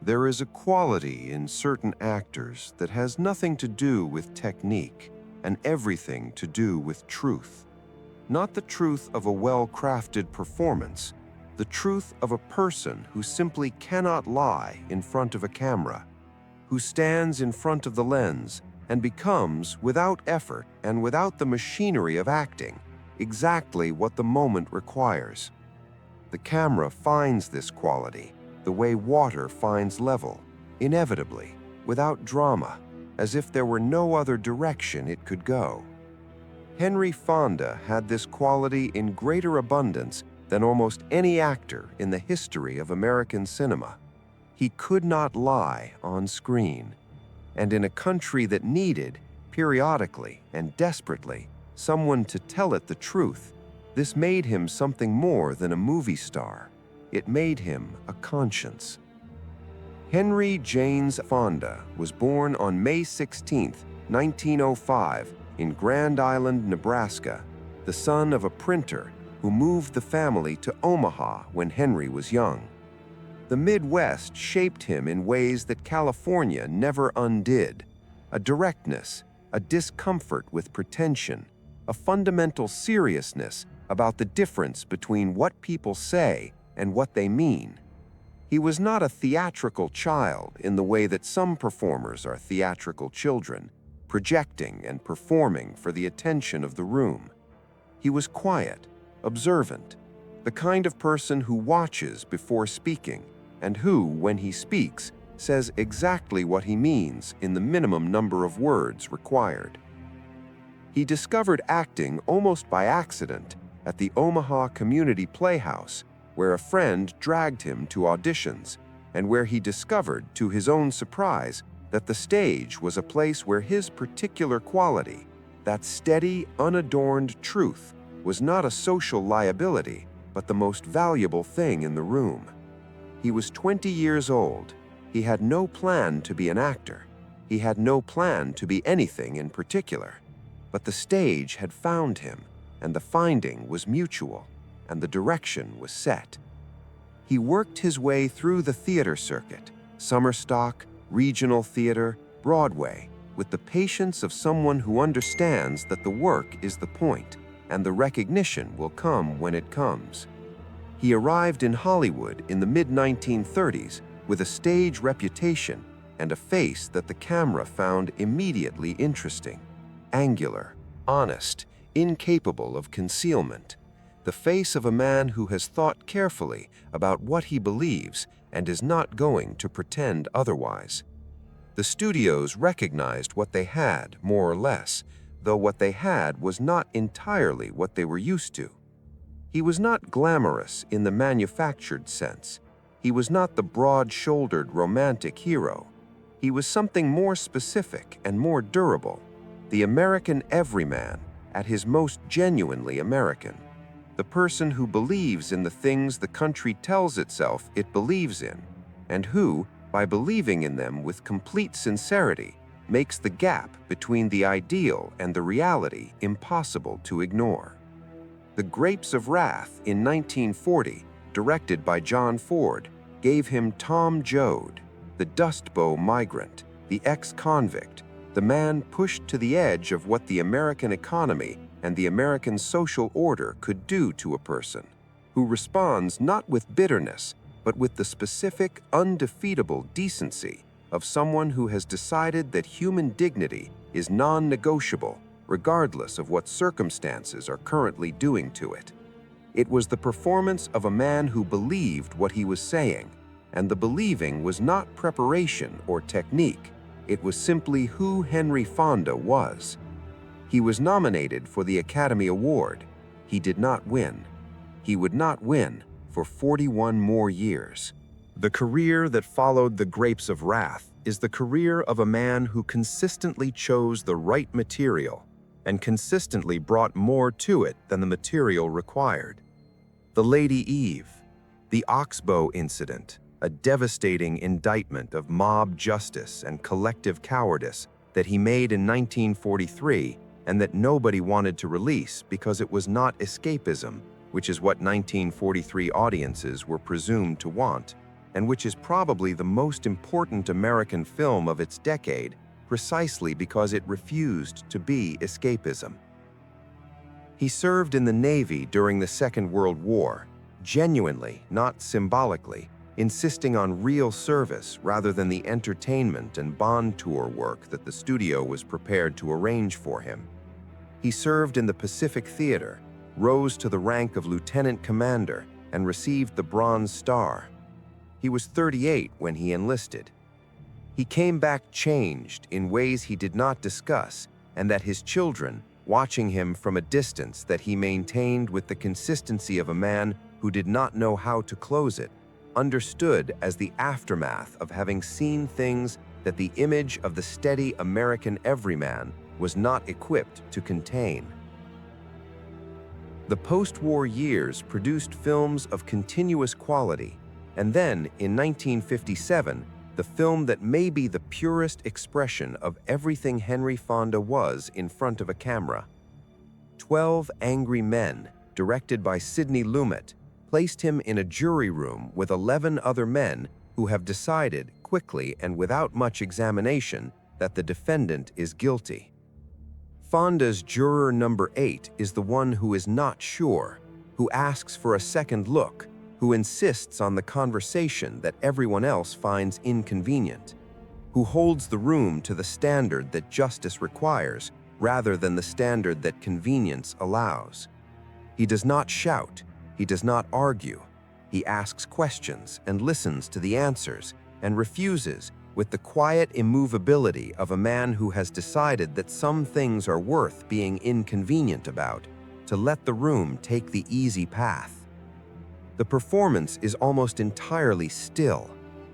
There is a quality in certain actors that has nothing to do with technique and everything to do with truth. Not the truth of a well-crafted performance, the truth of a person who simply cannot lie in front of a camera, who stands in front of the lens and becomes, without effort and without the machinery of acting, exactly what the moment requires. The camera finds this quality the way water finds level, inevitably, without drama, as if there were no other direction it could go. Henry Fonda had this quality in greater abundance than almost any actor in the history of American cinema. He could not lie on screen, and in a country that needed, periodically and desperately, someone to tell it the truth, this made him something more than a movie star. It made him a conscience. Henry James Fonda was born on May 16, 1905, in Grand Island, Nebraska, the son of a printer who moved the family to Omaha when Henry was young. The Midwest shaped him in ways that California never undid: a directness, a discomfort with pretension, a fundamental seriousness about the difference between what people say and what they mean. He was not a theatrical child in the way that some performers are theatrical children, projecting and performing for the attention of the room. He was quiet, observant, the kind of person who watches before speaking, and who, when he speaks, says exactly what he means in the minimum number of words required. He discovered acting almost by accident at the Omaha Community Playhouse, where a friend dragged him to auditions, and where he discovered, to his own surprise, that the stage was a place where his particular quality, that steady, unadorned truth, was not a social liability, but the most valuable thing in the room. He was 20 years old. He had no plan to be an actor. He had no plan to be anything in particular. But the stage had found him, and the finding was mutual, and the direction was set. He worked his way through the theater circuit, summer stock, regional theater, Broadway, with the patience of someone who understands that the work is the point, and the recognition will come when it comes. He arrived in Hollywood in the mid-1930s with a stage reputation and a face that the camera found immediately interesting, angular, honest, incapable of concealment. The face of a man who has thought carefully about what he believes and is not going to pretend otherwise. The studios recognized what they had, more or less, though what they had was not entirely what they were used to. He was not glamorous in the manufactured sense. He was not the broad-shouldered romantic hero. He was something more specific and more durable, the American everyman at his most genuinely American. The person who believes in the things the country tells itself it believes in, and who, by believing in them with complete sincerity, makes the gap between the ideal and the reality impossible to ignore. The Grapes of Wrath in 1940, directed by John Ford, gave him Tom Joad, the Dust Bowl migrant, the ex-convict, the man pushed to the edge of what the American economy and the American social order could do to a person, who responds not with bitterness, but with the specific, undefeatable decency of someone who has decided that human dignity is non-negotiable, regardless of what circumstances are currently doing to it. It was the performance of a man who believed what he was saying, and the believing was not preparation or technique. It was simply who Henry Fonda was. He was nominated for the Academy Award. He did not win. He would not win for 41 more years. The career that followed The Grapes of Wrath is the career of a man who consistently chose the right material and consistently brought more to it than the material required. The Lady Eve, the Oxbow incident, a devastating indictment of mob justice and collective cowardice that he made in 1943 and that nobody wanted to release because it was not escapism, which is what 1943 audiences were presumed to want. and which is probably the most important American film of its decade, precisely because it refused to be escapism. He served in the Navy during the Second World War, genuinely, not symbolically, insisting on real service rather than the entertainment and Bond tour work that the studio was prepared to arrange for him. He served in the Pacific Theater, rose to the rank of lieutenant commander, and received the Bronze Star. He was 38 when he enlisted. He came back changed in ways he did not discuss, and that his children, watching him from a distance, that he maintained with the consistency of a man who did not know how to close it, understood as the aftermath of having seen things that the image of the steady American everyman was not equipped to contain. The post-war years produced films of continuous quality, and then, in 1957, the film that may be the purest expression of everything Henry Fonda was in front of a camera. 12 Angry Men, directed by Sidney Lumet, placed him in a jury room with 11 other men who have decided, quickly and without much examination, that the defendant is guilty. Fonda's Juror Number 8 is the one who is not sure, who asks for a second look, who insists on the conversation that everyone else finds inconvenient, who holds the room to the standard that justice requires rather than the standard that convenience allows. He does not shout, he does not argue. He asks questions and listens to the answers and refuses, with the quiet immovability of a man who has decided that some things are worth being inconvenient about, to let the room take the easy path. The performance is almost entirely still.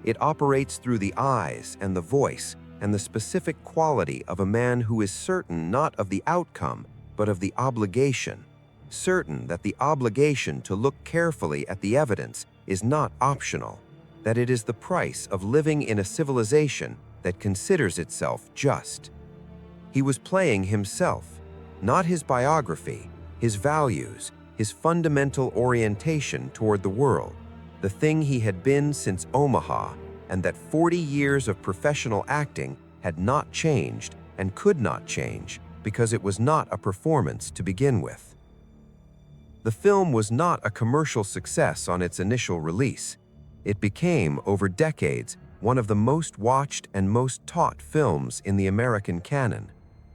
It operates through the eyes and the voice and the specific quality of a man who is certain not of the outcome, but of the obligation, certain that the obligation to look carefully at the evidence is not optional, that it is the price of living in a civilization that considers itself just. He was playing himself, not his biography, his values, his fundamental orientation toward the world, the thing he had been since Omaha, and that 40 years of professional acting had not changed and could not change because it was not a performance to begin with. The film was not a commercial success on its initial release. It became, over decades, one of the most watched and most taught films in the American canon,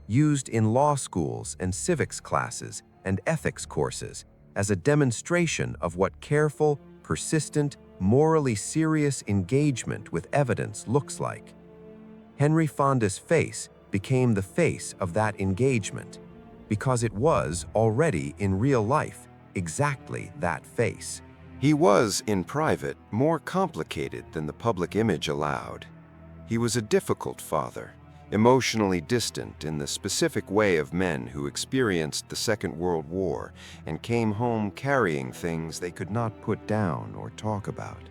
used in law schools and civics classes and ethics courses as a demonstration of what careful, persistent, morally serious engagement with evidence looks like. Henry Fonda's face became the face of that engagement, because it was already in real life exactly that face. He was, in private, more complicated than the public image allowed. He was a difficult father, emotionally distant in the specific way of men who experienced the Second World War and came home carrying things they could not put down or talk about.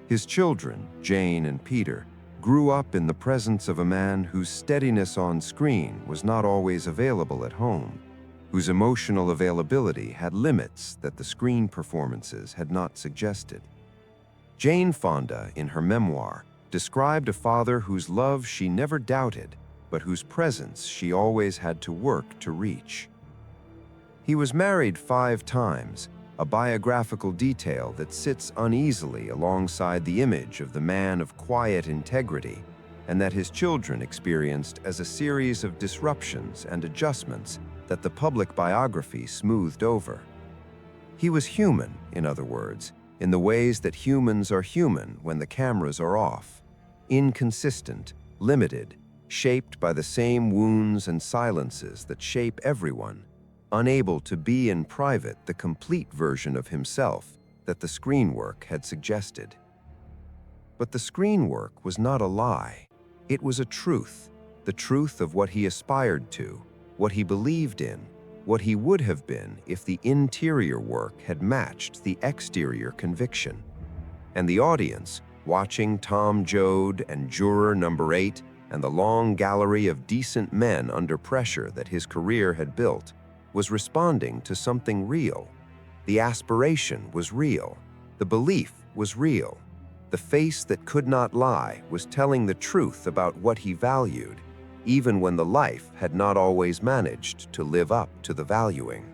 His children, Jane and Peter, grew up in the presence of a man whose steadiness on screen was not always available at home, whose emotional availability had limits that the screen performances had not suggested. Jane Fonda, in her memoir, described a father whose love she never doubted, but whose presence she always had to work to reach. He was married 5 times, a biographical detail that sits uneasily alongside the image of the man of quiet integrity, and that his children experienced as a series of disruptions and adjustments that the public biography smoothed over. He was human, in other words, in the ways that humans are human when the cameras are off, inconsistent, limited, shaped by the same wounds and silences that shape everyone, unable to be in private the complete version of himself that the screen work had suggested. But the screen work was not a lie. It was a truth, the truth of what he aspired to, what he believed in, what he would have been if the interior work had matched the exterior conviction. And the audience, watching Tom Joad and Juror Number 8 and the long gallery of decent men under pressure that his career had built, was responding to something real. The aspiration was real. The belief was real. The face that could not lie was telling the truth about what he valued, even when the life had not always managed to live up to the valuing.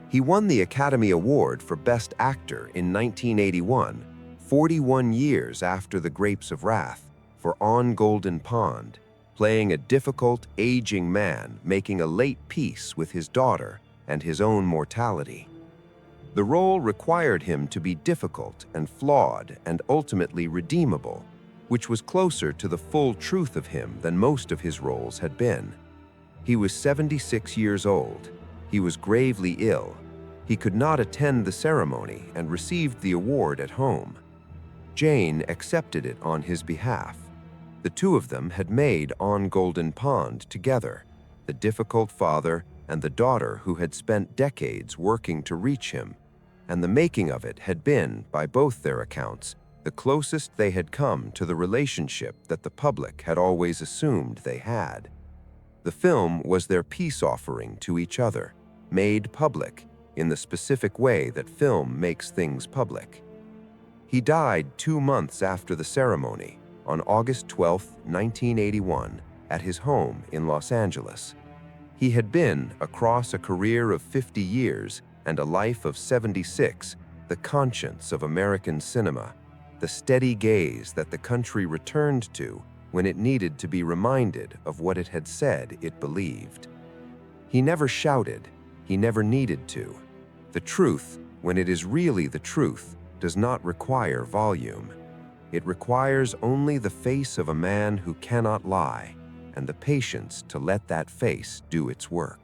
He won the Academy Award for Best Actor in 1981, 41 years after The Grapes of Wrath, for On Golden Pond, playing a difficult, aging man making a late peace with his daughter and his own mortality. The role required him to be difficult and flawed and ultimately redeemable, which was closer to the full truth of him than most of his roles had been. He was 76 years old. He was gravely ill. He could not attend the ceremony and received the award at home. Jane accepted it on his behalf. The two of them had made On Golden Pond together, the difficult father and the daughter who had spent decades working to reach him, and the making of it had been, by both their accounts, the closest they had come to the relationship that the public had always assumed they had. The film was their peace offering to each other, made public in the specific way that film makes things public. He died 2 months after the ceremony, on August 12, 1981, at his home in Los Angeles. He had been, across a career of 50 years and a life of 76, the conscience of American cinema, the steady gaze that the country returned to when it needed to be reminded of what it had said it believed. He never shouted, he never needed to. The truth, when it is really the truth, does not require volume. It requires only the face of a man who cannot lie, and the patience to let that face do its work.